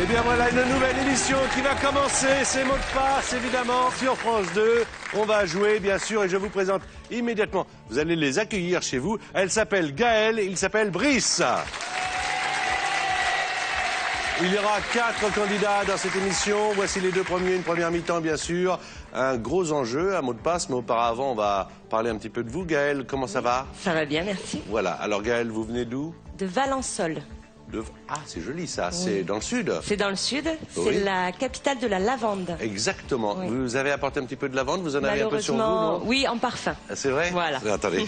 bien voilà une nouvelle émission qui va commencer, c'est Mots de passe évidemment sur France 2. On va jouer bien sûr et je vous présente immédiatement. Vous allez les accueillir chez vous. Elle s'appelle Gaëlle, il s'appelle Brice. Il y aura 4 candidats dans cette émission. Voici les 2 premiers, une première mi-temps bien sûr. Un gros enjeu, un mot de passe, mais auparavant on va parler un petit peu de vous. Gaëlle, comment ça va? Ça va bien, merci. Voilà, alors Gaëlle, vous venez d'où? De Valençol. Ah, c'est joli ça, Oui. c'est dans le sud. C'est dans le sud, c'est Oui. la capitale de la lavande. Exactement. Oui. Vous avez apporté un petit peu de lavande, vous en avez un peu sur vous, non? Oui, en parfum. Ah, c'est vrai? Voilà. Attendez,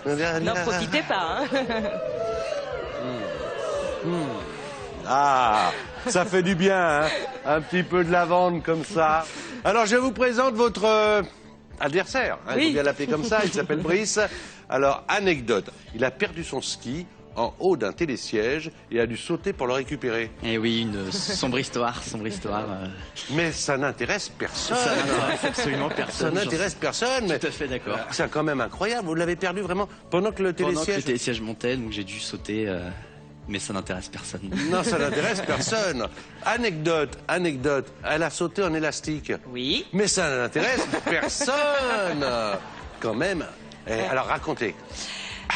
attendez. N'en profitez pas, hein. Ah, ça fait du bien, hein? Un petit peu de lavande comme ça. Alors, je vous présente votre adversaire, hein, il faut bien l'appeler comme ça, il s'appelle Brice. Alors, anecdote, il a perdu son ski en haut d'un télésiège et a dû sauter pour le récupérer. Eh oui, une sombre histoire, Mais ça n'intéresse personne. Ça n'intéresse absolument Ça personne. n'intéresse personne. Mais Tout à fait d'accord. c'est quand même incroyable. Vous l'avez perdu vraiment pendant que le Pendant que télésiège... le télésiège montait, donc j'ai dû sauter, mais ça n'intéresse personne. Non, ça n'intéresse personne. Anecdote. Elle a sauté en élastique. Oui. Mais ça n'intéresse personne. Quand même. Alors racontez.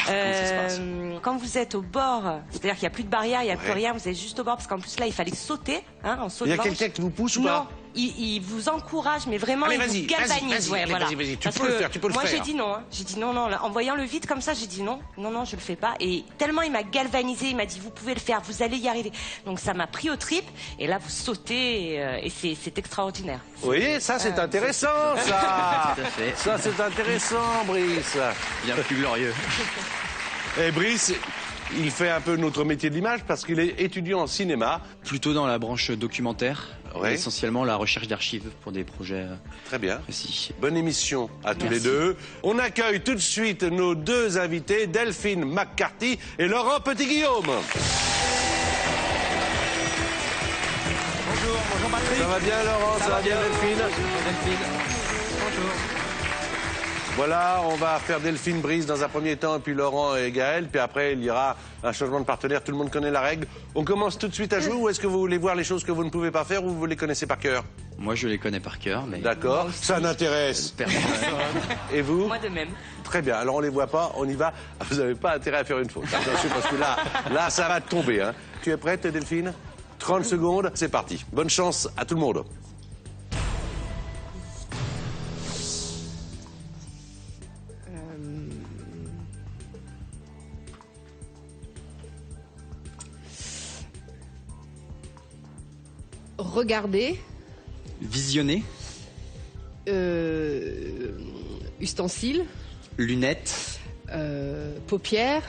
Comment ça se passe? Quand vous êtes au bord, c'est-à-dire qu'il n'y a plus de barrière, il n'y a plus rien, vous êtes juste au bord, parce qu'en plus là, il fallait sauter, hein, en saut de Il y a manche. quelqu'un qui vous pousse ou Non, pas? il vous encourage, mais vraiment, Allez, il vas-y, vous galvanise. vas-y, Voilà. vas-y, tu Parce peux le que faire, tu peux le moi, faire. j'ai dit non, hein. J'ai dit non. Là, en voyant le vide comme ça, j'ai dit non, je le fais pas. Et tellement il m'a galvanisé, il m'a dit, vous pouvez le faire, vous allez y arriver. Donc ça m'a pris aux tripes, et là, vous sautez, et c'est extraordinaire. Vous voyez, ça c'est intéressant, ça. Tout à fait. Ça c'est intéressant, Brice. Bien plus glorieux. Et Brice, il fait un peu notre métier de l'image parce qu'il est étudiant en cinéma. Plutôt dans la branche documentaire, Ouais. essentiellement la recherche d'archives pour des projets Très bien. précis. Bonne émission à tous Merci. les deux. On accueille tout de suite nos 2 invités, Delphine McCarthy et Laurent Petit-Guillaume. Bonjour Patrick. Ça va bien Laurent, ça va bien Delphine? Delphine. Bonjour. Voilà, on va faire Delphine, Brice dans un premier temps, et puis Laurent et Gaëlle, puis après il y aura un changement de partenaire, tout le monde connaît la règle. On commence tout de suite à jouer ou est-ce que vous voulez voir les choses que vous ne pouvez pas faire ou vous les connaissez par cœur? Moi, je les connais par cœur, mais D'accord, ça n'intéresse personne. Et vous? Moi de même. Très bien, alors on les voit pas, on y va. Vous n'avez pas intérêt à faire une faute. Attention parce que là ça va tomber. Hein. Tu es prête Delphine? 30 secondes, c'est parti. Bonne chance à tout le monde. Regarder, Visionner, ustensiles, lunettes, paupières,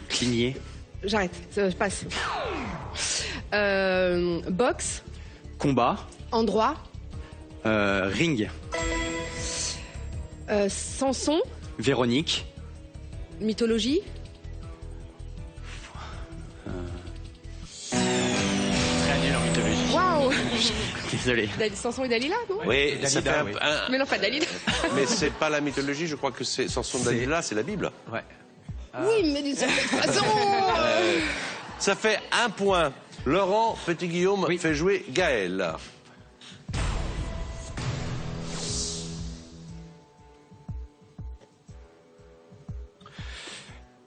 cligner, j'arrête, je passe. Box, combat, endroit, ring, Samson, Véronique, mythologie, très nul en mythologie. waouh, Désolé. Samson et Dalila, non? Oui, ça fait oui. Mais non, pas Dalila. mais c'est pas la mythologie, je crois que c'est Samson Dalila, c'est la Bible. Ouais. Oui, mais d'une certaine façon. Ça fait 1 point. Laurent Petit-Guillaume Oui. fait jouer Gaëlle.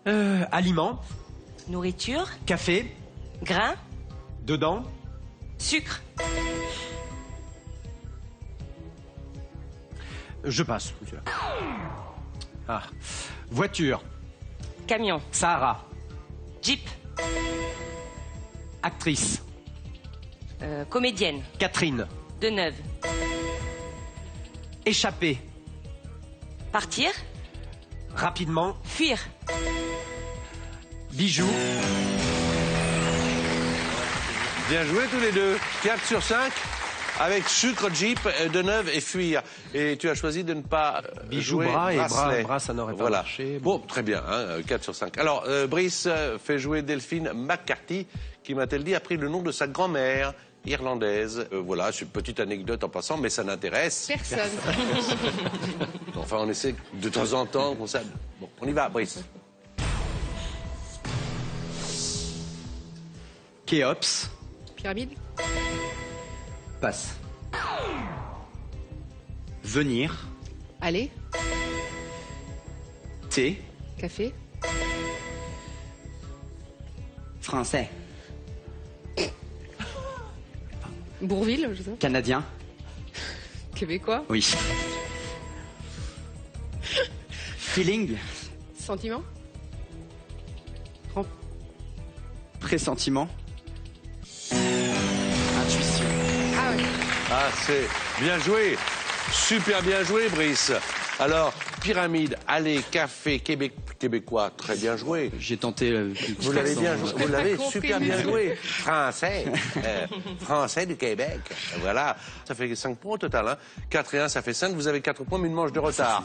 Aliments, Nourriture, café, grain, dedans, sucre, je passe. monsieur. Ah. Voiture, camion, Sahara, jeep, actrice, comédienne, Catherine, Deneuve. échappée, Partir, rapidement, fuir, bijoux, Bien joué tous les deux. 4 sur 5 avec sucre, jeep, Deneuve et fuir. Et tu as choisi de ne pas bijoux, jouer bras et bracelet. bras, ça n'aurait pas Voilà. marché. Bon, très bien, hein, 4 sur 5. Alors, Brice fait jouer Delphine McCarthy, qui m'a-t-elle dit a pris le nom de sa grand-mère irlandaise. Voilà, c'est une petite anecdote en passant, mais ça n'intéresse. Personne. Enfin, on essaie de temps en temps, comme ça. Bon, on y va, Brice. Khéops. Pyramide. Passe. Venir. Aller. Thé. Café. Français. Bourville, je sais pas. Canadien. Québécois. Oui. Feeling. Sentiment. Pressentiment. Intuition. Ah oui. Ah, c'est bien joué. Super bien joué, Brice. Alors, pyramide, aller, café, québécois, très bien joué. J'ai tenté. Vous l'avez bien joué. Vous l'avez compris, super bien mais- joué. Français. Français du Québec. Voilà. Ça fait 5 points au total. Hein. 4 et 1, ça fait 5. Vous avez 4 points, mais une manche de retard.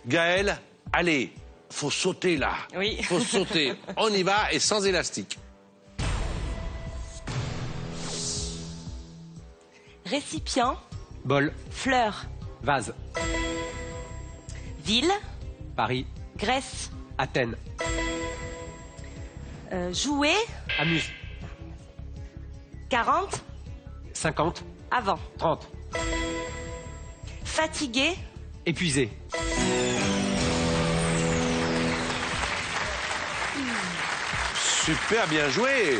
Gaël, allez. Faut sauter là. Oui. Faut sauter. On y va et sans élastique. Récipient, Bol. fleur, Vase. ville, Paris. Grèce, Athènes. jouet, Amuse. 40, 50. avant. 30. Fatigué, Épuisé. Super bien joué.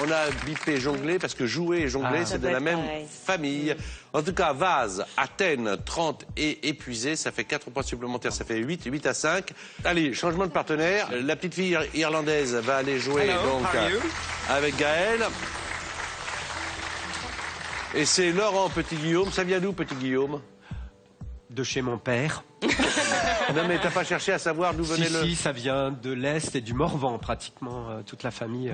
On a bipé jongler parce que jouer et jongler, Ah. c'est Ça de doit la être même pareil. famille. En tout cas, vase, Athènes, 30 et épuisé, ça fait 4 points supplémentaires, ça fait 8, 8 à 5. Allez, changement de partenaire. La petite fille irlandaise va aller jouer Hello, donc how are you? avec Gaël. Et c'est Laurent Petit-Guillaume. Ça vient d'où, Petit-Guillaume? De chez mon père. Non, mais t'as pas cherché à savoir d'où venait le... Si, ça vient de l'Est et du Morvan, pratiquement. Toute la famille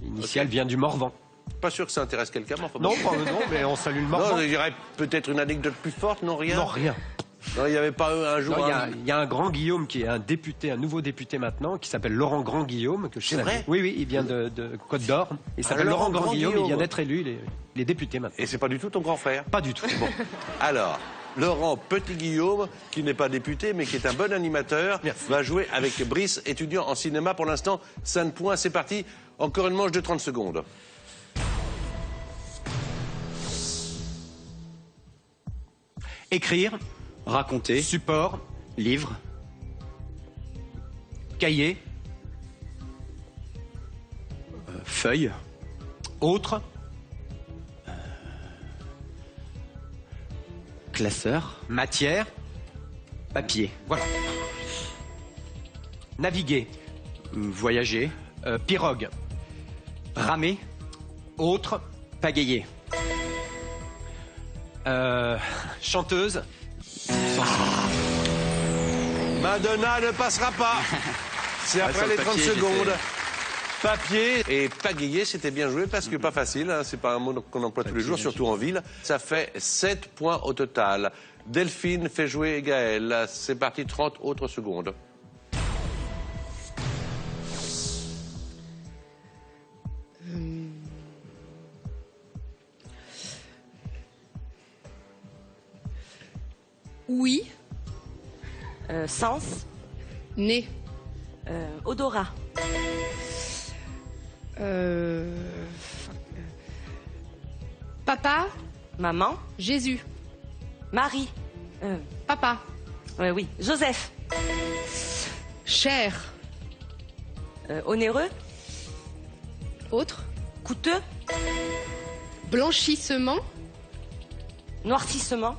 initiale vient du Morvan. Pas sûr que ça intéresse quelqu'un, mais enfin... Non, non, mais on salue le Non, Morvan. je dirais peut-être une anecdote plus forte, non, rien? Non, rien. Non, il n'y avait pas un jour... Non, un- il y a un grand Guillaume qui est un député, un nouveau député maintenant, qui s'appelle Laurent Grand Guillaume. Que je C'est salue. vrai Oui, oui, il vient de Côte d'Or. Il s'appelle Laurent Laurent Grand Grand Guillaume, il Guillaume. vient d'être élu, il est député maintenant. Et c'est pas du tout ton grand frère. Pas du tout. Bon, alors, Laurent Petit-Guillaume, qui n'est pas député, mais qui est un bon animateur, Merci. va jouer avec Brice, étudiant en cinéma. Pour l'instant, 5 points, c'est parti. Encore une manche de 30 secondes. Écrire, Raconter. support, Livre. cahier, Feuille. autre, Classeur. matière, Papier. voilà. Naviguer, Voyager. pirogue, Ramer. autre, Pagayer. chanteuse, Madonna ne passera pas. C'est Ah, après sur le les 30 papier, secondes. Papier et pagayer, c'était bien joué parce que pas facile, hein, c'est pas un mot qu'on emploie tous les jours, surtout en ville. Ça fait 7 points au total. Delphine fait jouer Gaël. C'est parti, 30 autres secondes. Oui. sens, Né. odorat, Papa. maman, Jésus. Marie, Papa. oui, Joseph, Cher. onéreux, Autre. coûteux, Blanchissement. noircissement,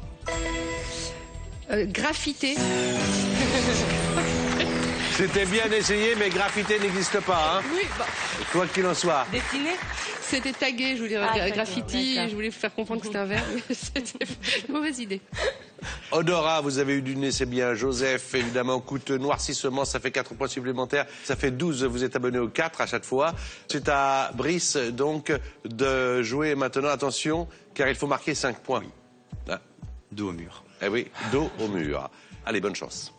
Graffité. C'était bien essayé, mais graffité n'existe pas, hein, Oui, bah, quoi qu'il en soit. dessiné, c'était tagué, je voulais Ah, tagué, graffiti, d'accord. je voulais vous faire comprendre que c'était un verbe, mais c'était une mauvaise idée. Odorat, vous avez eu du nez, c'est bien. Joseph, évidemment, coûteux, noircissement, ça fait 4 points supplémentaires. Ça fait 12, vous êtes abonné aux 4 à chaque fois. C'est à Brice, donc, de jouer maintenant. Attention, car il faut marquer 5 points. Ah, Dos au mur. eh oui, dos au mur. Allez, bonne chance.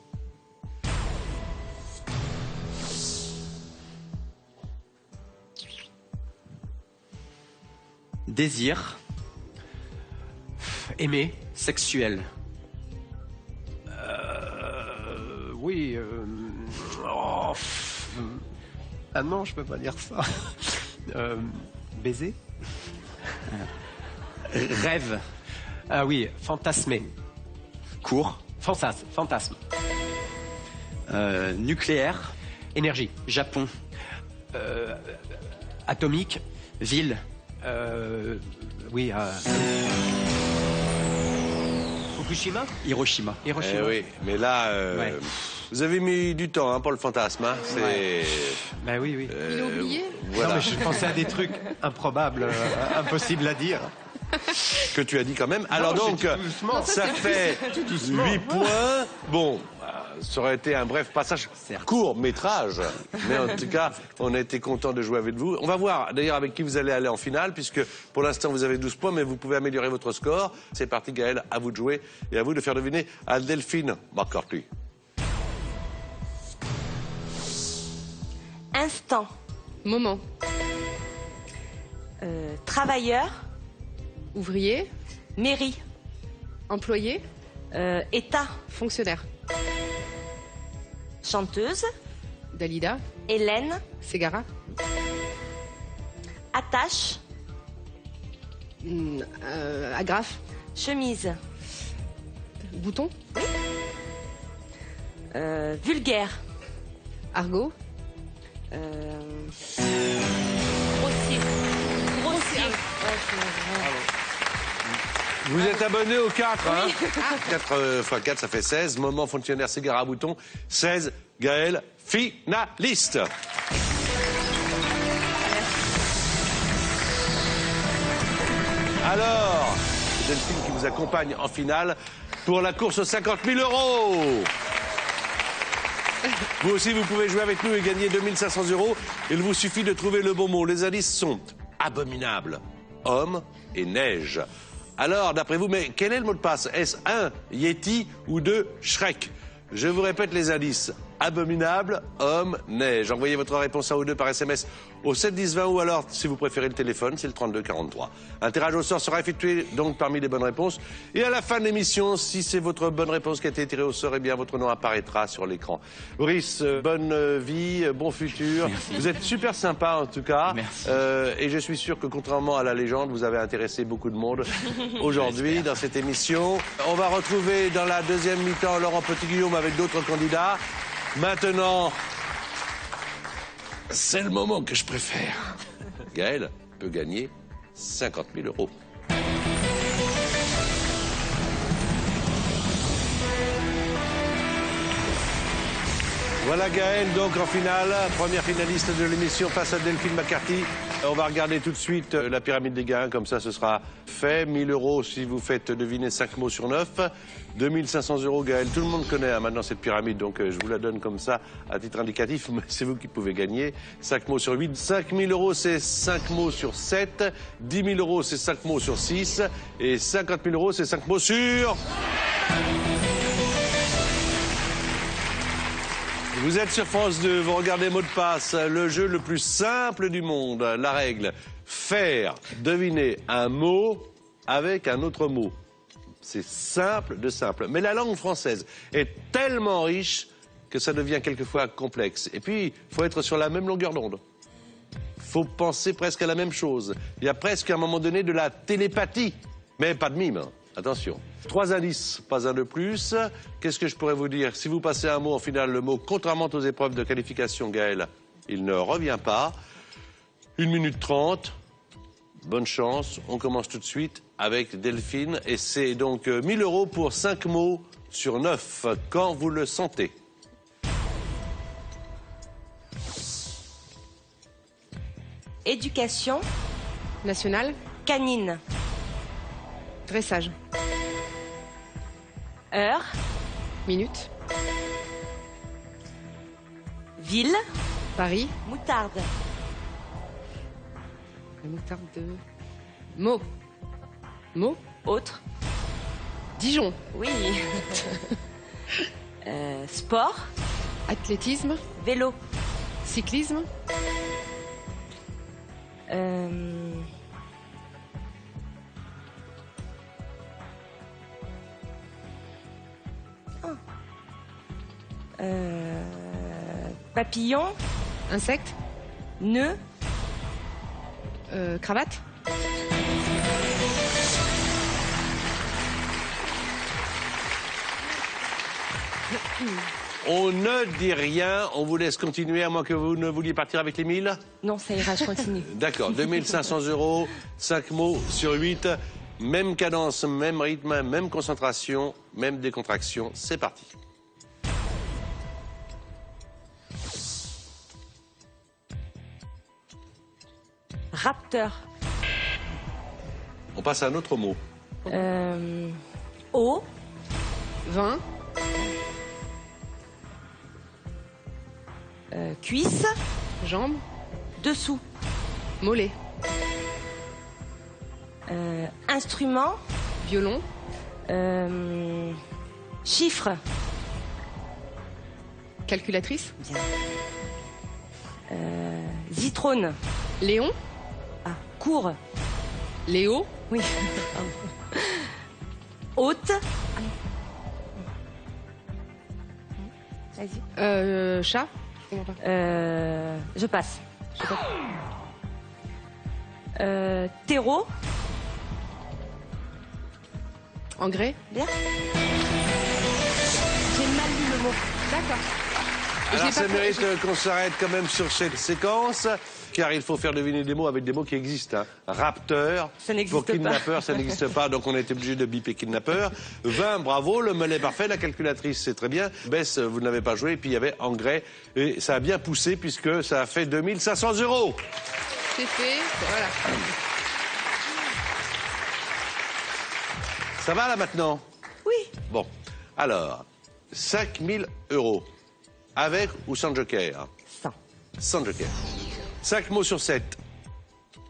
Désir. aimer, Sexuel. oui. Ah non, je peux pas dire ça. Baiser. Rêve. Ah oui, fantasmer. Cours. Fantasme. Nucléaire. Énergie. Japon. Atomique. Ville. Oui. Fukushima. Hiroshima. Eh Hiroshima. oui, mais là, Ouais. vous avez mis du temps pour le fantasme. Hein. C'est... Ouais. Ben oui. Il a oublié. Voilà. Non, mais je pensais à des trucs improbables, impossibles à dire. Que tu as dit quand même. Alors Non, donc, j'ai dit doucement. ça fait 8 points. Bon, ça aurait été un bref passage, court métrage. Mais en tout cas, on a été content de jouer avec vous. On va voir d'ailleurs avec qui vous allez aller en finale, puisque pour l'instant vous avez 12 points, mais vous pouvez améliorer votre score. C'est parti Gaël, à vous de jouer et à vous de faire deviner à Delphine McCarthy. Instant. Moment. Travailleur. Ouvrier. Mairie. Employé. État. Fonctionnaire. Chanteuse. Dalida. Hélène. Ségara. Attache. Agrafe. Chemise. Bouton. Vulgaire. Argot. Grossier. Grossier. Vous êtes abonné au 4, hein 4 x 4, ça fait 16. Moment, fonctionnaire, cigare à bouton. 16. Gaël, finaliste. Alors, Delphine qui vous accompagne en finale pour la course aux 50 000 €. Vous aussi, vous pouvez jouer avec nous et gagner 2500 €. Il vous suffit de trouver le bon mot. Les indices sont abominable, homme et neige. Alors, d'après vous, mais quel est le mot de passe? Est-ce 1, Yeti ou 2, Shrek? Je vous répète les indices. Abominable, homme, neige. Envoyez votre réponse à ou deux par SMS au 7 10 20 ou alors, si vous préférez le téléphone, c'est le 32 43. Un tirage au sort sera effectué donc parmi les bonnes réponses. Et à la fin de l'émission, si c'est votre bonne réponse qui a été tirée au sort, eh bien votre nom apparaîtra sur l'écran. Brice, bonne vie, bon futur. Merci. Vous êtes super sympa en tout cas. Merci. Et je suis sûr que contrairement à la légende, vous avez intéressé beaucoup de monde aujourd'hui dans cette émission. On va retrouver dans la deuxième mi-temps Laurent Petit-Guillaume avec d'autres candidats. Maintenant, c'est le moment que je préfère. Gaël peut gagner 50 000 €. Voilà Gaël, donc en finale, première finaliste de l'émission face à Delphine McCarthy. On va regarder tout de suite la pyramide des gains, comme ça ce sera fait. 1 000 € si vous faites deviner 5 mots sur 9. 2 500 € Gaël, tout le monde connaît maintenant cette pyramide, donc je vous la donne comme ça à titre indicatif, mais c'est vous qui pouvez gagner. 5 mots sur 8, 5 000 € c'est 5 mots sur 7, 10 000 € c'est 5 mots sur 6, et 50 000 € c'est 5 mots sur... Vous êtes sur France 2, vous regardez Mot de passe, le jeu le plus simple du monde. La règle, faire deviner un mot avec un autre mot. C'est simple de simple. Mais la langue française est tellement riche que ça devient quelquefois complexe. Et puis, il faut être sur la même longueur d'onde. Il faut penser presque à la même chose. Il y a presque à un moment donné de la télépathie. Mais pas de mime, hein. Attention. 3 indices, pas un de plus. Qu'est-ce que je pourrais vous dire? Si vous passez un mot en finale, le mot, contrairement aux épreuves de qualification, Gaël, il ne revient pas. 1 minute 30. Bonne chance. On commence tout de suite avec Delphine. Et c'est donc 1 000 € pour 5 mots sur 9. Quand vous le sentez. Éducation. National. Canine. Dressage. Heure. Minute. Ville. Paris. Moutarde. La moutarde de... Mot. Mot. Autre. Dijon. Oui. Sport. Athlétisme. Vélo. Cyclisme. Papillon. Insecte. Nœud. Cravate. On ne dit rien, on vous laisse continuer à moins que vous ne vouliez partir avec les 1000. Non, ça ira, je continue. D'accord, 2500 €, 5 mots sur 8. Même cadence, même rythme, même concentration, même décontraction. C'est parti. Rapteur. On passe à un autre mot. Eau. Vin. Cuisse. Jambe. Dessous. Mollet. Instrument. Violon. Chiffre. Calculatrice. Bien. Zitrone. Léon. Ah, court. Léo. Oui. Haute. Vas-y. Chat. Je comprends pas. Je passe. Terreau. Engrais. Bien. J'ai mal lu le mot. D'accord. Alors l'ai ça pas mérite qu'on s'arrête quand même sur cette séquence, car il faut faire deviner des mots avec des mots qui existent. Hein. Rapteur, Ça n'existe pour pas. kidnappeur, ça n'existe pas, donc on a été obligé de biper kidnappeur. 20, bravo, le mollet parfait, la calculatrice, c'est très bien. Bess, vous n'avez pas joué, et puis il y avait engrais, et ça a bien poussé puisque ça a fait 2500 €. C'est fait. Voilà. Ça va là maintenant? Oui. Bon, alors, 5000 €, avec ou sans joker? 100. Sans joker. 5 mots sur 7.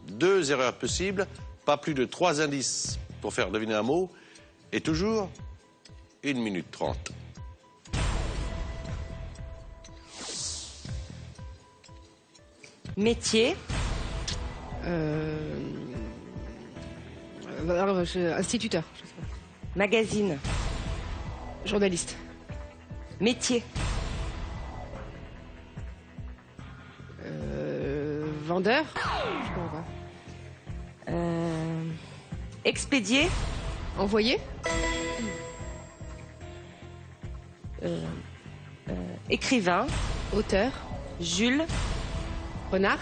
2 erreurs possibles. Pas plus de 3 indices pour faire deviner un mot. Et toujours 1 minute 30. Métier. Instituteur. Je sais pas. Magazine. Journaliste. Métier. Vendeur. Je comprends pas. Expédier. Envoyé. Écrivain. Auteur. Jules. Renard.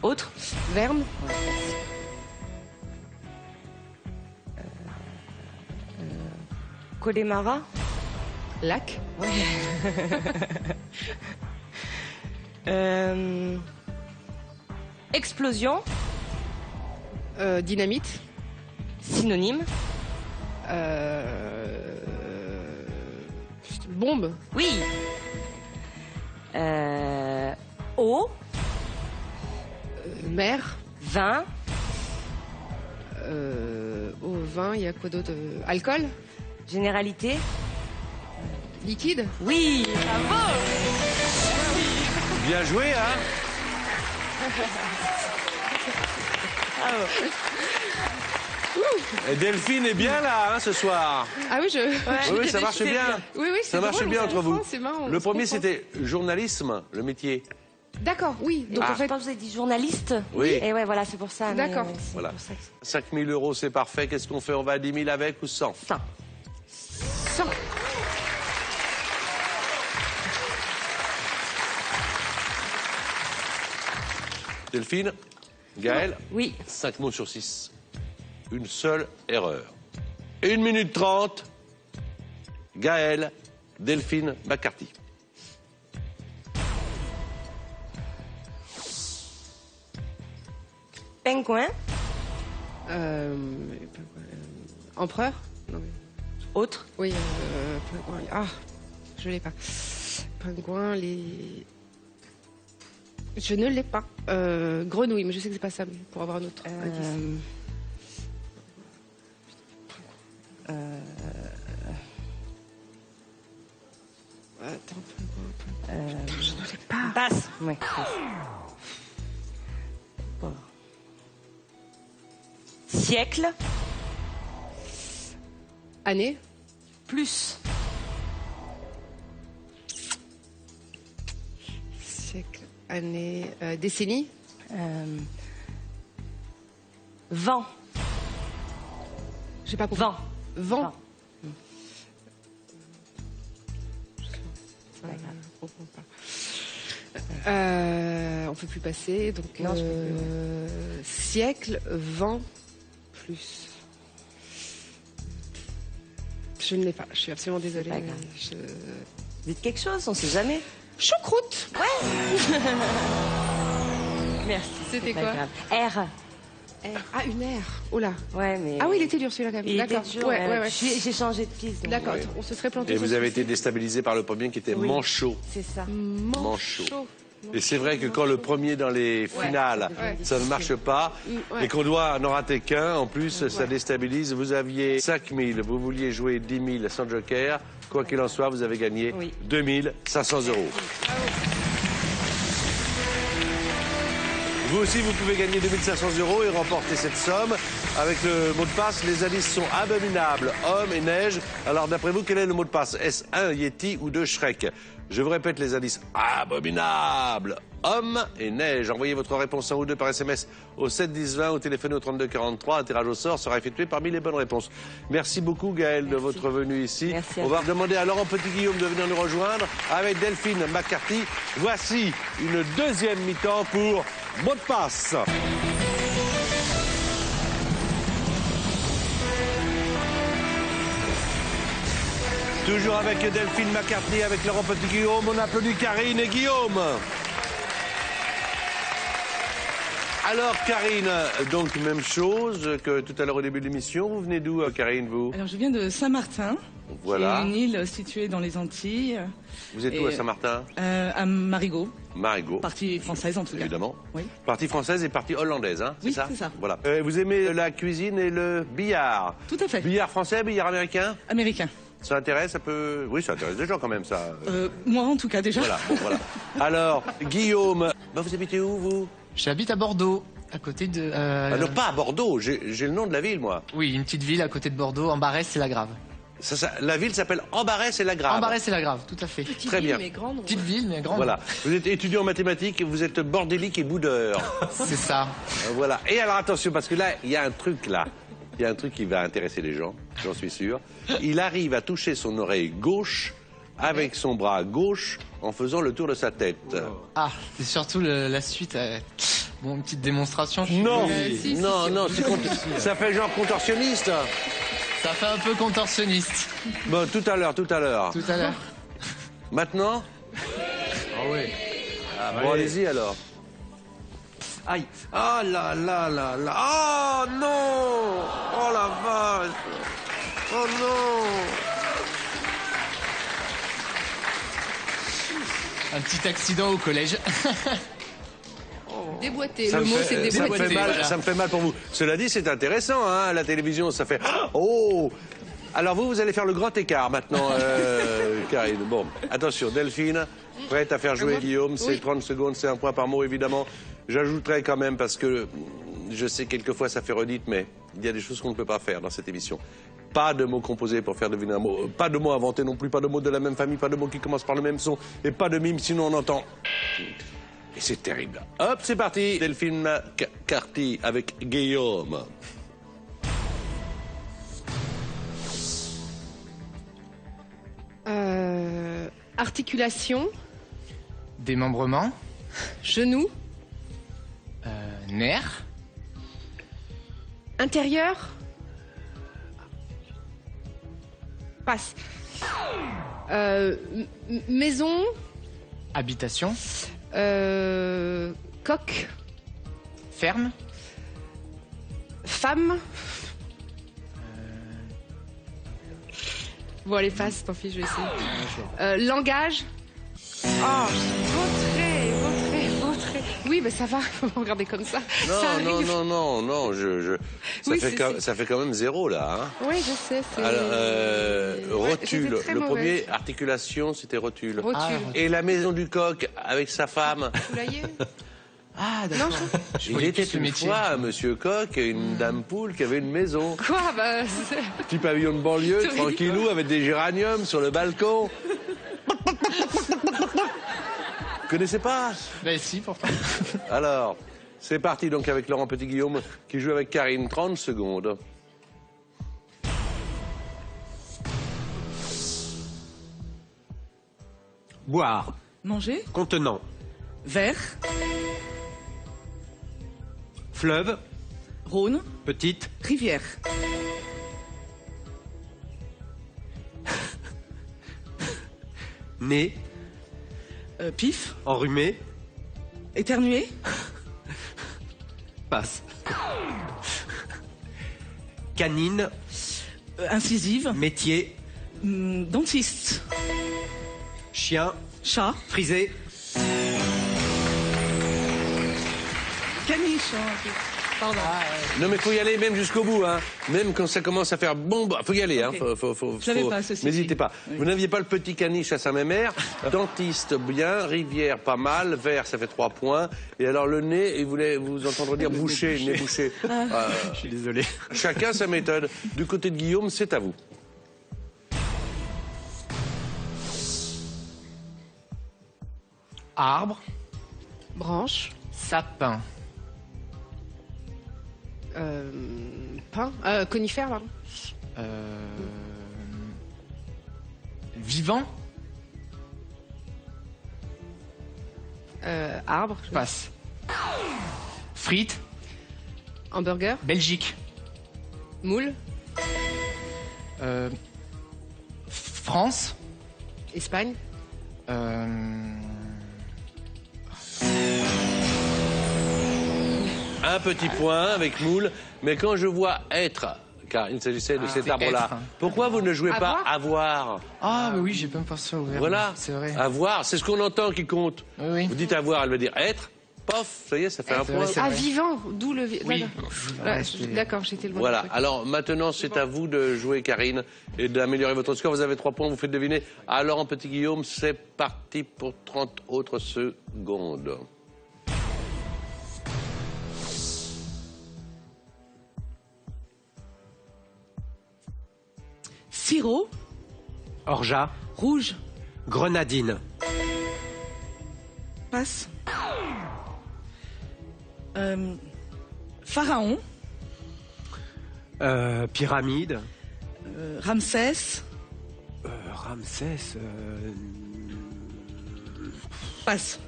Autre. Verne. Connemara. Lac. Explosion. Dynamite. Synonyme. Bombe. Oui. Eau. Mer. Vin. Au vin, il y a quoi d'autre? Alcool. Généralité. Liquide. Oui. Bravo. Bien joué, hein? Et Delphine est bien là, hein, ce soir. Ah oui, Oui, ça marche bien. Oui, c'est Ça marche drôle, bien on entre comprend, vous. c'est marrant, on Le se premier, comprend. c'était journalisme, le métier. D'accord, oui. Donc Donc en je fait, pense que vous avez dit journaliste. Oui. Et ouais, voilà, c'est pour ça. mais, D'accord. c'est Voilà. pour ça que- 5000 €, c'est parfait. Qu'est-ce qu'on fait? On va à 10 000 avec ou sans? 100. 100. Delphine, Gaël, Oui. 5 mots sur 6. Une seule erreur. 1 minute 30. Gaël, Delphine, McCarthy. Pingouin. Empereur. Non, mais- Autre. Oui, pingouin. Ah, je l'ai pas. Pingouin, les. Je ne l'ai pas. Grenouille, mais je sais que c'est pas ça, mais pour avoir un autre indice. Attends, pingouin. Je ne l'ai pas. Passe. Oui. Bon. Siècle. Année. Plus. Siècle. année, décennie. Vent. J'ai pas compris. Vent. Vent. C'est pas grave. Je comprends pas. On peut plus passer, donc Non, je peux siècle, vent, plus. Je ne l'ai pas, je suis absolument désolée. pas grave. Je... Dites quelque chose, on sait jamais. Choucroute. Merci. C'était c'est quoi? pas grave. R. Ah, une R. Oh là. Ouais, mais. Ah oui, il était dur celui-là quand même. Il était D'accord. dur, Ouais. J'ai changé de piste. donc. D'accord, Ouais. on se serait planté. Et sur vous avez celui-ci. été déstabilisé par le premier qui était Oui. manchot. C'est ça. Manchot. Et c'est vrai que quand le premier dans les finales, Ouais. ça ne marche pas, Ouais. et qu'on doit n'en rater qu'un, en plus, ça déstabilise. Vous aviez 5 000, vous vouliez jouer 10 000 sans joker. Quoi qu'il en soit, vous avez gagné Oui. 2 500 €. Vous aussi, vous pouvez gagner 2 500 € et remporter cette somme. Avec le mot de passe, les indices sont abominables, homme et neige. Alors, d'après vous, quel est le mot de passe? Est-ce 1 Yeti ou 2 Shrek? Je vous répète les indices. Abominable, homme et neige. Envoyez votre réponse 1 ou 2 par SMS au 7 10 20 ou téléphonez au 32 43. Un tirage au sort sera effectué parmi les bonnes réponses. Merci beaucoup, Gaëlle, de votre venue ici. Merci à On va vous. demander à Laurent Petit-Guillaume de venir nous rejoindre avec Delphine McCarthy. Voici une deuxième mi-temps pour mot de passe. Toujours avec Delphine McCarthy, avec Laurent Petit-Guillaume. On applaudit Karine et Guillaume. Alors, Karine, donc même chose que tout à l'heure au début de l'émission. Vous venez d'où, Karine, vous? Alors je viens de Saint-Martin, Voilà. qui est une île située dans les Antilles, Vous êtes où à Saint-Martin? à Marigot, Marigot. partie française en tout cas. Évidemment. Oui. Partie française et partie hollandaise, hein, Oui, c'est ça? c'est ça. Voilà. Vous aimez la cuisine et le billard? Tout à fait. Billard français, billard américain? Américain. Ça intéresse, ça peut... Oui, ça intéresse des gens quand même, ça. Moi en tout cas déjà. Voilà, bon, voilà. Alors, Guillaume, vous habitez où, vous? J'habite à Bordeaux, à côté de... Ah non, pas à Bordeaux, j'ai le nom de la ville, moi. Oui, une petite ville à côté de Bordeaux, Ambarès-et-la-Grave. La ville s'appelle Ambarès-et-la-Grave. Ambarès-et-la-Grave, tout à fait. Très bien. Mais grande. Petite ville, mais grande. Voilà. Vous êtes étudiant en mathématiques, vous êtes bordélique et boudeur. C'est ça. Voilà. Et alors attention, parce que là, il y a un truc là. Il y a un truc qui va intéresser les gens, j'en suis sûr. Il arrive à toucher son oreille gauche avec son bras gauche en faisant le tour de sa tête. Ah, c'est surtout la suite. Bon, une petite démonstration. je suis Non, désolé. non, ça fait genre contorsionniste. Ça fait un peu contorsionniste. Bon, tout à l'heure. Tout à l'heure. Maintenant? Ah oui. Bon, allez-y alors. Aïe. Ah là là là là. Oh non. Oh la vache. Oh non. Un petit accident au collège. Déboîté. Ça Le me mot, fait- c'est ça me déboîté. fait mal, voilà. ça me fait mal pour vous. Cela dit, c'est intéressant, hein, la télévision, ça fait... Oh. Alors vous allez faire le grand écart maintenant, Karine. Bon, attention, Delphine, prête à faire jouer Guillaume, c'est 30 secondes, c'est un point par mot, évidemment. J'ajouterai quand même, parce que je sais quelquefois ça fait redite, mais il y a des choses qu'on ne peut pas faire dans cette émission. Pas de mots composés pour faire deviner un mot, pas de mots inventés non plus, pas de mots de la même famille, pas de mots qui commencent par le même son, et pas de mime, sinon on entend... Et c'est terrible. Hop, c'est parti. Delphine McCarthy avec Guillaume. Articulation, Démembrement. genou, Nerf. intérieur. Passe. Maison, Habitation. coq, Ferme. femme. Bon, allez, passe, tant pis, je vais essayer. Langage. Oh, vautré. Oui, mais ça va, faut me regarder comme ça. Ça arrive. Non, Oui, ça fait quand même 0 là. Hein. Oui, je sais. c'est- Alors, Ouais, rotule. j'étais très Le mauvaise. premier, articulation, c'était rotule. Rotule. Ah, Et la maison du coq avec sa femme. Poulailler. Ah, Non, d'accord. Il voyais était plus ce une métier. fois, monsieur Coq, une dame poule qui avait une maison. Quoi bah, Petit pavillon de banlieue, C'est tranquillou, avec des géraniums sur le balcon. connaissez pas? Ben si, pourtant. Alors, c'est parti donc avec Laurent Petit-Guillaume qui joue avec Karine. 30 secondes. Boire. Manger. Contenant. Verre. Fleuve. Rhône. Petite. Rivière. Nez. Pif. Enrhumé. Éternuer. Passe. Canine. Incisive. Métier. Dentiste. Chien. Chat. Frisé. Caniche. Pardon. Non mais faut y aller même jusqu'au bout, hein. Même quand ça commence à faire bombe, faut y aller, hein. Je l'avais pas, ceci N'hésitez dit. pas. Oui. Vous n'aviez pas le petit caniche à Saint-Mémère. Dentiste, bien. Rivière, pas mal. Vert, ça fait 3 points. Et alors le nez, il voulait vous entendre dire bouché, nez bouché. Je suis désolé. Chacun sa méthode. Du côté de Guillaume, c'est à vous. Arbre. Branche. Sapin. Pin. Conifère, pardon. Vivant. Arbre. Passe. Frites. Hamburger. Belgique. Moule. France. Espagne. Un petit point avec moule. Mais quand je vois être, car il s'agissait de cet c'est arbre-là, être. pourquoi vous ne jouez pas avoir? Ah, mais oui, j'ai pas pensé au verbe. Voilà. C'est vrai. Avoir, c'est ce qu'on entend qui compte. Oui, oui. Vous dites avoir, elle veut dire être. Pof, ça y est, ça fait un C'est point. vrai, c'est vrai. Vivant. D'où le. Oui. D'accord, j'étais loin. Voilà, alors maintenant c'est à vous de jouer Karine et d'améliorer votre score. Vous avez 3 points, vous faites deviner. Alors en Petit Guillaume, c'est parti pour 30 autres secondes. Sirop. Orgeat. Rouge. Grenadine. Passe. Pharaon. Pyramide. Ramsès. Ramsès. Passe.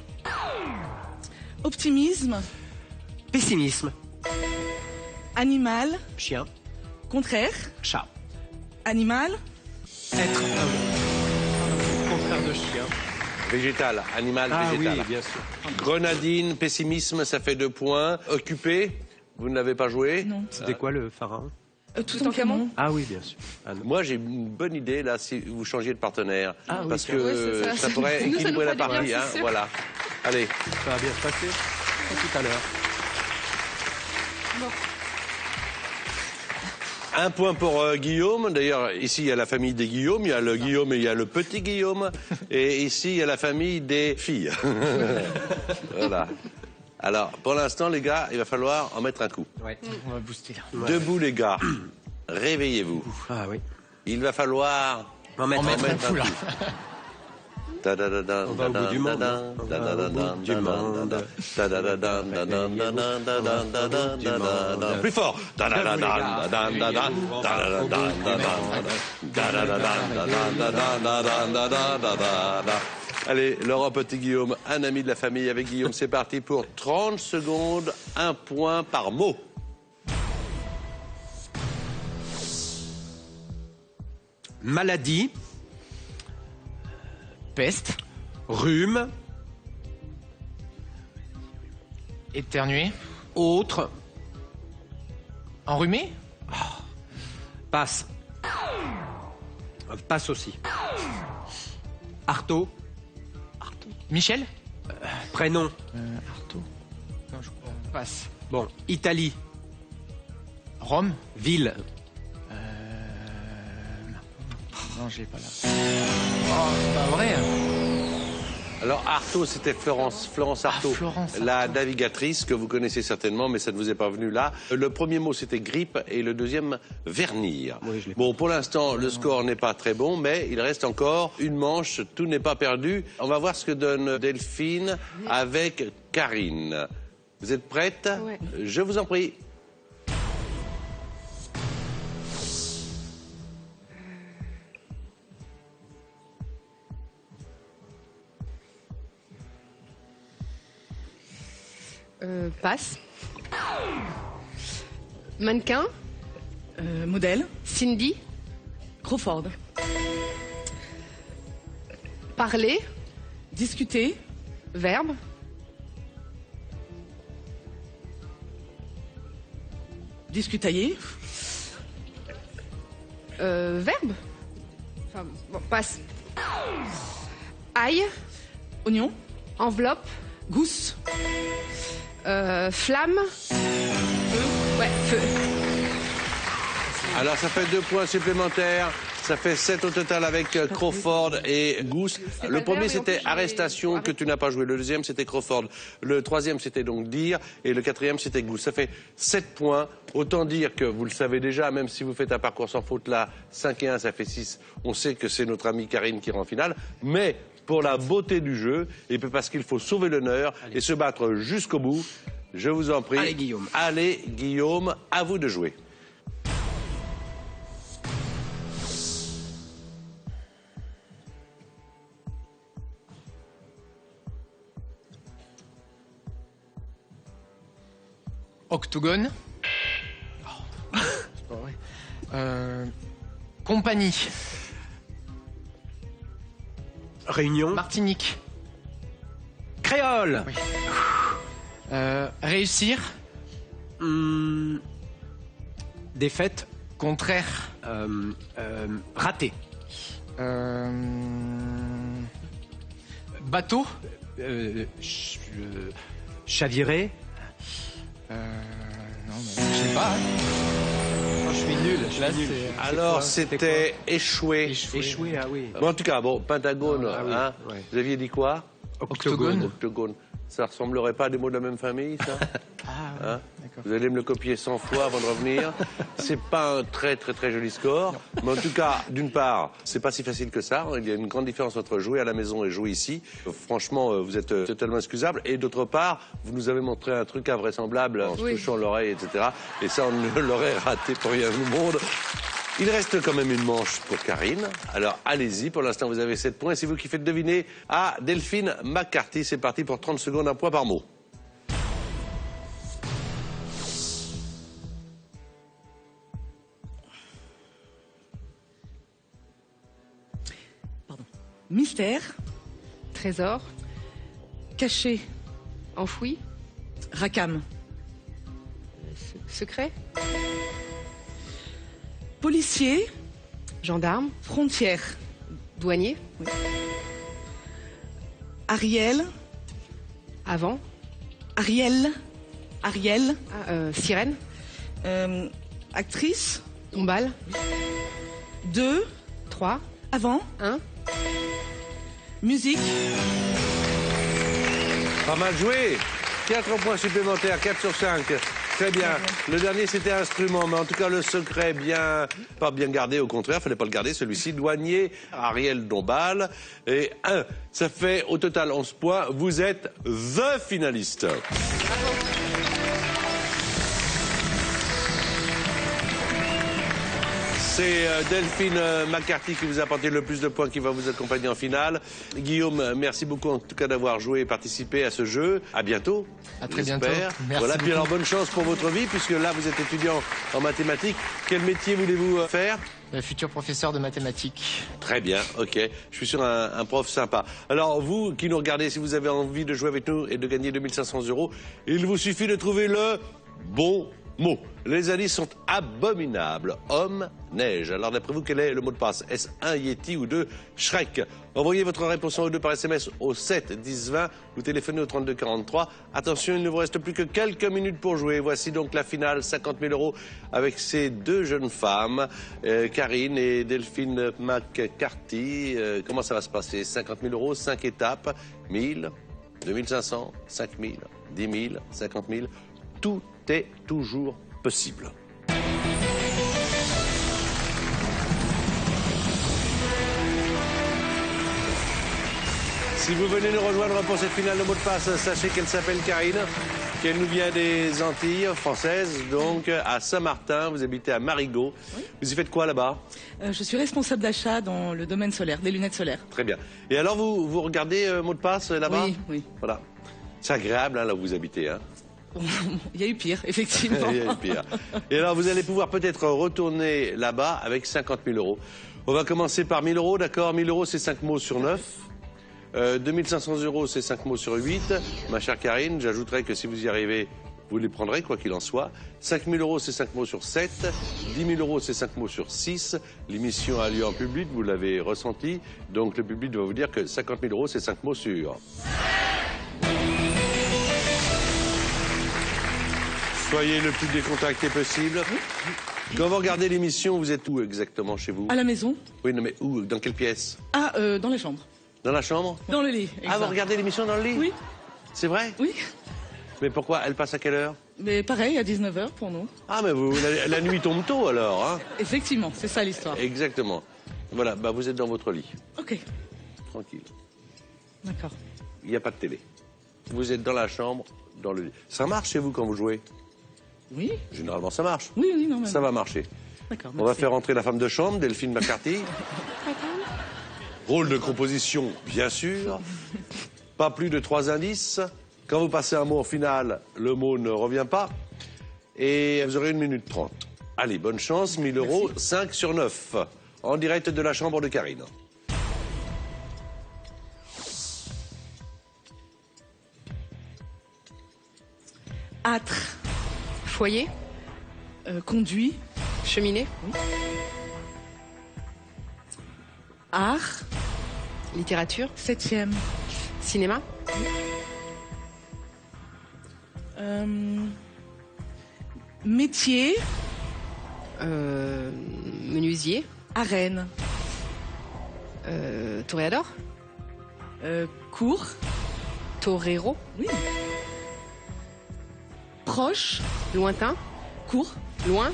Optimisme. Pessimisme. Animal. Chien. Contraire. Chat. Animal. Être. Contraire de chien. Végétal, animal Ah végétal. oui, bien sûr. Grenadine, pessimisme, ça fait 2 points. Occupé, vous ne l'avez pas joué? Non. C'était quoi le pharaon? Toutankhamon. Ah oui, bien sûr. Ah, non. Moi, j'ai une bonne idée, là, si vous changiez de partenaire. Ah oui, parce tiens. que Ouais, ça pourrait nous, ça équilibrer nous la ferait du bien, partie. c'est sûr. Voilà. Allez. Ça va bien se passer. À tout à l'heure. Un point pour Guillaume. D'ailleurs, ici, il y a la famille des Guillaume. Il y a le Guillaume et il y a le petit Guillaume. Et ici, il y a la famille des filles. Voilà. Alors, pour l'instant, les gars, il va falloir en mettre un coup. Ouais. On va booster là. Debout, les gars. Réveillez-vous. Ah oui. Il va falloir En mettre un coup là. On va au bout du monde. On va au bout du monde. Plus fort. Allez, Laurent Petit-Guillaume, un ami de la famille avec Guillaume, c'est parti pour 30 secondes, 1 point par mot. Maladie. Peste. Rhume. Éternuer. Autre. Enrhumé. Passe. Passe aussi. Artaud. Michel. Prénom. Artaud. Non, je crois. Passe. Bon. Italie. Rome. Ville. Non, je l'ai pas là. Oh, c'est pas vrai. Alors Artaud, c'était Florence Artaud, Florence la Artaud. navigatrice que vous connaissez certainement, mais ça ne vous est pas venu là. Le premier mot c'était grippe et le deuxième vernir. Oui, je l'ai Bon, pour l'instant, le score n'est pas très bon, mais il reste encore une manche, tout n'est pas perdu. On va voir ce que donne Delphine avec Karine. Vous êtes prête? Ouais. Je vous en prie. Passe. Mannequin. Modèle. Cindy. Crawford. Parler. Discuter. Verbe. Discutailler. Verbe. Enfin, bon, passe. Ail. Oignon. Enveloppe. Gousse. Flamme. Feu. Ouais, feu. Alors ça fait 2 points supplémentaires. Ça fait 7 au total avec Crawford et Gousse. pas Le le premier verbe, et en c'était plus, j'ai arrestation que arrêté. tu n'as pas joué. Le deuxième c'était Crawford. Le troisième c'était donc dire. Et le quatrième c'était Gousse. Ça fait 7 points. Autant dire que vous le savez déjà, même si vous faites un parcours sans faute là, 5 et 1 ça fait 6. On sait que c'est notre amie Karine qui ira en finale. Mais pour la beauté du jeu, et puis parce qu'il faut sauver l'honneur et se battre jusqu'au bout, je vous en prie. Allez, Guillaume. Allez Guillaume, à vous de jouer. Octogone. C'est pas vrai. Compagnie. Réunion. Martinique. Créole. Oui. Réussir. Défaite. Contraire. Raté. Bateau. Chaviré. Non, mais je sais pas. Hein. Je suis nul. Là, c'est... Alors c'était échoué. Échoué, ah oui. Bon, en tout cas, bon, Pentagone, Ah oui, hein, ouais. vous aviez dit quoi? Octogone. Octogone. Ça ressemblerait pas à des mots de la même famille, ça? Ah, Hein? d'accord. Vous allez me le copier 100 fois avant de revenir. C'est pas un très joli score. Mais en tout cas, d'une part, c'est pas si facile que ça. Il y a une grande différence entre jouer à la maison et jouer ici. Franchement, vous êtes totalement excusable. Et d'autre part, vous nous avez montré un truc invraisemblable en se Oui. touchant l'oreille, etc. Et ça, on ne l'aurait raté pour rien au monde. Il reste quand même une manche pour Karine. Alors allez-y, pour l'instant vous avez 7 points. C'est vous qui faites deviner à Delphine McCarthy. C'est parti pour 30 secondes, un point par mot. Mystère. Trésor. Caché. Enfoui. Racam. Secret. Policier. Gendarme. Frontière. Douanier. Ariel. Avant. Ariel. Ariel. Sirène. Actrice. Tombale. 2. 3. Avant. 1. Musique. Pas mal joué. 4 points supplémentaires, 4 sur 5. Très bien. Le dernier, c'était instrument, mais en tout cas, le secret, pas bien gardé, au contraire, fallait pas le garder, celui-ci. Douanier, Ariel Dombal. Et 1. Ça fait au total 11 points. Vous êtes the finaliste. C'est Delphine McCarthy qui vous a apporté le plus de points, qui va vous accompagner en finale. Guillaume, merci beaucoup en tout cas d'avoir joué et participé à ce jeu. À bientôt. À très j'espère. bientôt. Merci Voilà, puis beaucoup. alors bonne chance pour votre vie, puisque là vous êtes étudiant en mathématiques. Quel métier voulez-vous faire? Futur professeur de mathématiques. Très bien, ok. Je suis sur un prof sympa. Alors, vous qui nous regardez, si vous avez envie de jouer avec nous et de gagner 2500 €, il vous suffit de trouver le bon mots. Les indices sont abominables. Homme, neige. Alors d'après vous, quel est le mot de passe? Est-ce 1 Yeti ou 2 Shrek? Envoyez votre réponse en 2 par SMS au 7 10 20 ou téléphonez au 32 43. Attention, il ne vous reste plus que quelques minutes pour jouer. Voici donc la finale, 50 000 € avec ces deux jeunes femmes, Karine et Delphine McCarthy. Comment ça va se passer? 50 000 €, 5 étapes, 1000, 2500, 5000, 10 000, 50 000. Tout est toujours possible. Si vous venez nous rejoindre pour cette finale de mot de passe, sachez qu'elle s'appelle Karine, qu'elle nous vient des Antilles françaises, donc à Saint-Martin. Vous habitez à Marigot. Oui. Vous y faites quoi là-bas? Je suis responsable d'achat dans le domaine solaire, des lunettes solaires. Très bien. Et alors vous regardez mot de passe là-bas? Oui, oui. Voilà. C'est agréable hein, là où vous habitez. Hein. Il y a eu pire, effectivement. Il y a eu pire. Et alors vous allez pouvoir peut-être retourner là-bas avec 50 000 €. On va commencer par 1 000 €, d'accord? 1 000 €, c'est 5 mots sur 9. 2 500 €, c'est 5 mots sur 8. Ma chère Karine, j'ajouterai que si vous y arrivez, vous les prendrez, quoi qu'il en soit. 5 000 €, c'est 5 mots sur 7. 10 000 €, c'est 5 mots sur 6. L'émission a lieu en public, vous l'avez ressenti. Donc le public doit vous dire que 50 000 €, c'est 5 mots sur... Soyez le plus décontracté possible. Quand vous regardez l'émission, vous êtes où exactement chez vous? À la maison. Oui, non mais où? Dans quelle pièce? Ah, dans la chambre. Dans la chambre? Dans le lit. Ah, vous regardez l'émission dans le lit? Oui. C'est vrai? Oui. Mais pourquoi? Elle passe à quelle heure? Mais pareil, à 19h pour nous. Ah, mais vous, la nuit tombe tôt alors, hein? Effectivement, c'est ça l'histoire. Exactement. Voilà, bah vous êtes dans votre lit. Ok. Tranquille. D'accord. Il n'y a pas de télé. Vous êtes dans la chambre, dans le lit. Ça marche chez vous quand vous jouez? Oui. Généralement, ça marche. Oui, oui, non, mais... Ça va marcher. D'accord, On va faire entrer la femme de chambre, Delphine McCarthy. Rôle de composition, bien sûr. Pas plus de 3 indices. Quand vous passez un mot en finale, le mot ne revient pas. Et vous aurez 1 minute 30. Allez, bonne chance, 1 000 €, 5 sur 9. En direct de la chambre de Karine. Âtre. Foyer. Conduit. Cheminée. Oui. Art. Littérature. 7e. Cinéma. Métier. Menuisier. Arène. Toréador. Cour. Torero. Oui. Proche. Lointain. Court. Loin.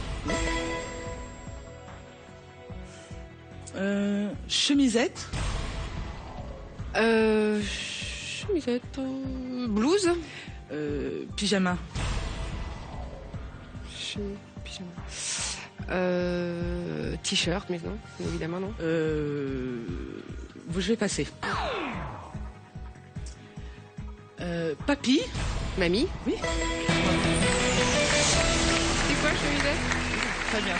Chemisette. Chemisette. Blouse. Pyjama. Pyjama. T-shirt, mais non, évidemment non. Je vais passer. Papy. Mamie. Oui. C'est quoi, chemisette? Très bien.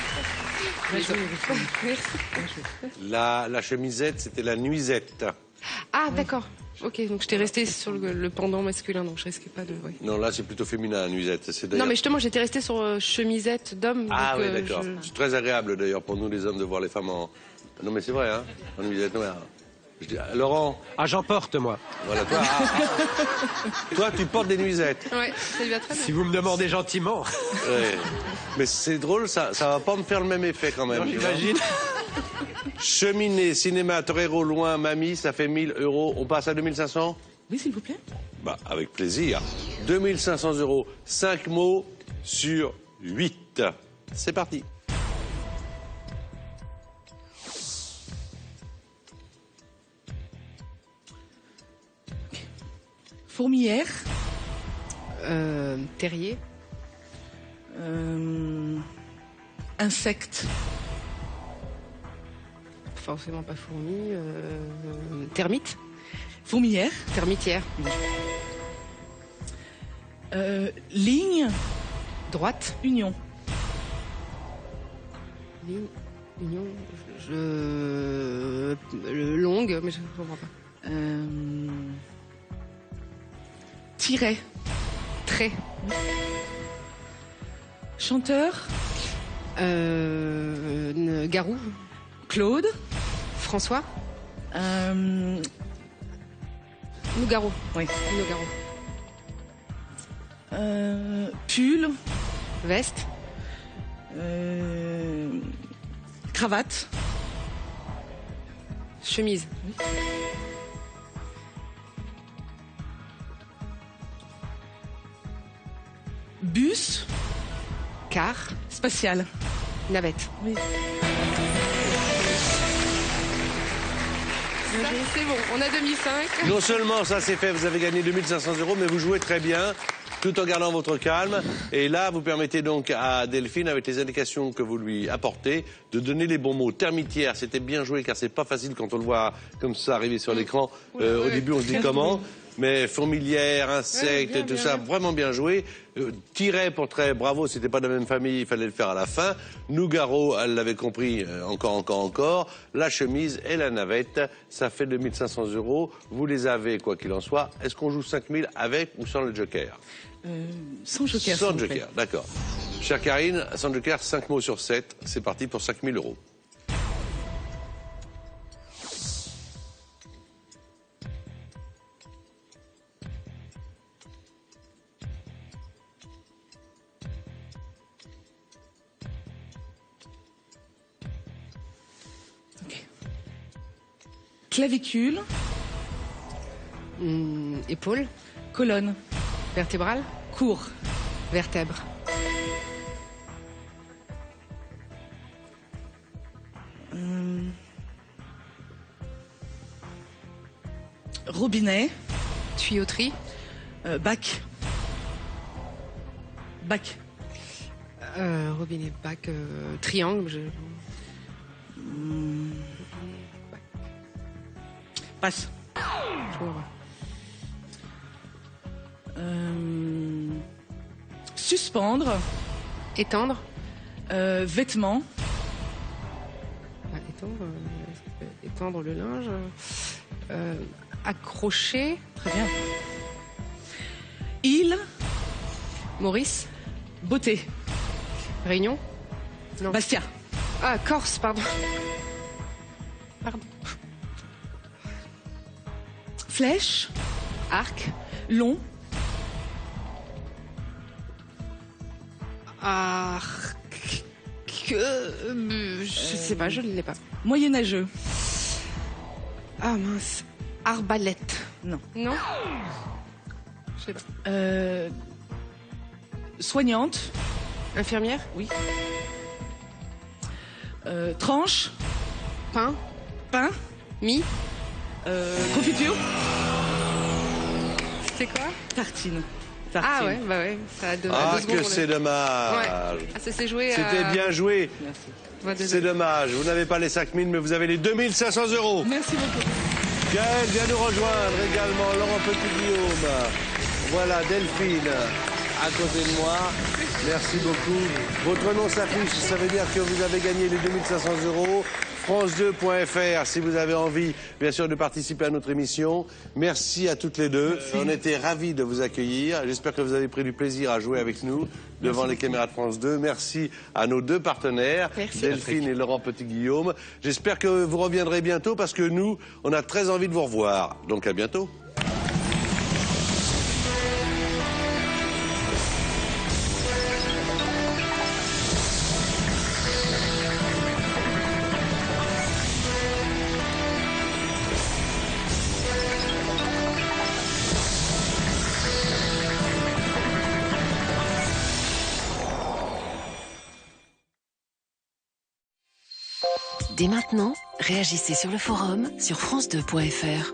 La chemisette, c'était la nuisette. Ah, d'accord. Ok, donc j'étais restée sur le pendant masculin, donc je risquais pas de... Ouais. Non, là, c'est plutôt féminin, la nuisette. Non, mais justement, j'étais restée sur chemisette d'homme. Ah donc, oui, d'accord. C'est très agréable, d'ailleurs, pour nous, les hommes, de voir les femmes en... Non, mais c'est vrai, hein, en nuisette noire. Je dis, Laurent. Ah, j'en porte, moi. Voilà, toi. Toi, tu portes des nuisettes. Ouais, ça lui va très bien. Si vous me demandez gentiment. Ouais. Mais c'est drôle, ça va pas me faire le même effet quand même. J'imagine. Cheminée, cinéma, torero, loin, mamie, ça fait 1 000 €. On passe à 2 500? Oui, s'il vous plaît. Bah, avec plaisir. 2 500 €. 5 mots sur 8. C'est parti. Fourmilière. Terrier. Insecte. Forcément pas fourmi. Termite. Fourmilière. Termitière. Ligne. Droite. Union. Ligne. Union. Longue, mais je ne comprends pas. Tiret. Trait. Chanteur. Garou. Claude. François. Nougaro. Oui. Nougaro. Pull. Veste. Cravate. Chemise. Bus. Car. Spatial. Navette. Oui. C'est bon, on a 2005. Non seulement ça c'est fait, vous avez gagné 2500 €, mais vous jouez très bien, tout en gardant votre calme. Et là, vous permettez donc à Delphine, avec les indications que vous lui apportez, de donner les bons mots. Termitière, c'était bien joué, car c'est pas facile quand on le voit comme ça arriver sur l'écran. Au début, on se dit comment. Mais fourmilière, insectes, bien, tout bien, ça, bien. vraiment bien joué. Tiret pour très bravo, c'était pas de la même famille, il fallait le faire à la fin. Nougaro, elle l'avait compris, encore. La chemise et la navette, ça fait 2500 €. Vous les avez, quoi qu'il en soit. Est-ce qu'on joue 5000 avec ou sans le joker? Sans joker. Sans s'il vous plaît. joker, d'accord. Chère Karine, sans joker, 5 mots sur 7. C'est parti pour 5000 €. Ok. Clavicule. Épaule. Colonne. Vertébrale. Cours. Vertèbre. Robinet. Tuyauterie. Bac. Bac. Robinet, bac, triangle. Passe. Je vois. Suspendre. Étendre. Vêtements. Étendre le linge. Accrocher. Très bien. Île. Maurice. Beauté. Réunion. Non. Bastia. Ah, Corse, pardon. Flèche. Arc. Long. Arc. Je sais pas, je ne l'ai pas. Moyenâgeux. Ah mince. Arbalète. Non. Non. Je sais pas. Soignante. Infirmière. Oui. Tranche. Pain. Pain. Mi. Confiture. C'est quoi? Tartine. Ah ouais, bah ouais. Ça a deux, Ah, deux secondes, que on a- c'est dommage. Ouais. Ah, ça s'est joué. C'était bien joué. Merci. Ouais, C'est désolé. dommage. Vous n'avez pas les 5000, mais vous avez les 2500 €. Merci beaucoup. Gaël vient nous rejoindre également, Laurent Petit-Guillaume. Voilà, Delphine à côté de moi. Merci beaucoup. Votre nom s'affiche, ça veut dire que vous avez gagné les 2500 €. France2.fr si vous avez envie, bien sûr, de participer à notre émission. Merci à toutes les deux. On était ravis de vous accueillir. J'espère que vous avez pris du plaisir à jouer avec nous devant les caméras de France 2. Merci à nos deux partenaires, Merci. Delphine et Laurent Petit-Guillaume. J'espère que vous reviendrez bientôt parce que nous, on a très envie de vous revoir. Donc à bientôt. Dès maintenant, réagissez sur le forum sur France2.fr.